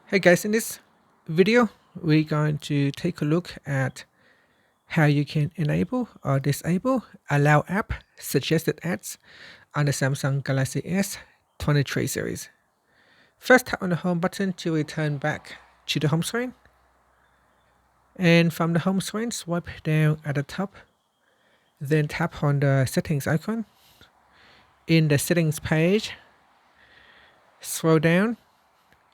Hey guys, in this video, we're going to take a look at how you can enable or disable allow app suggested ads on the Samsung Galaxy S23 series. First, tap on the home button to return back to the home screen. And from the home screen, swipe down at the top, then tap on the settings icon. In the settings page, scroll down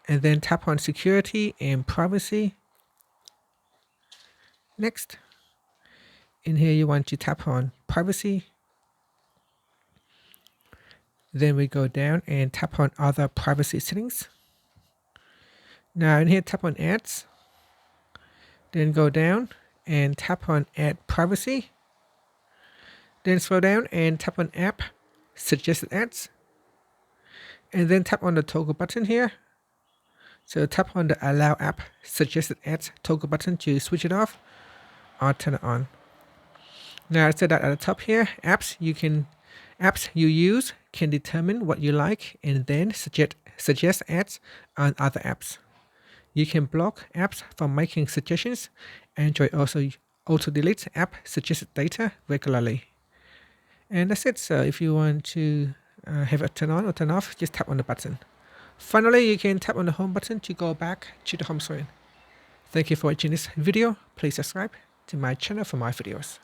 and then tap on security and privacy. Next, in here you want to tap on privacy. Then we go down and tap on other privacy settings. Now in here tap on ads. Then go down and tap on add privacy. Then scroll down and tap on app suggested ads. And then tap on the toggle button here. So tap on the allow app suggested ads toggle button to switch it off or turn it on. Now I said that at the top here, apps you use can determine what you like and then suggest ads on other apps. You can block apps from making suggestions. Android also auto-deletes app suggested data regularly. And that's it. So if you want to have it turn on or turn off, just tap on the button. Finally, you can tap on the home button to go back to the home screen. Thank you for watching this video. Please subscribe to my channel for more videos.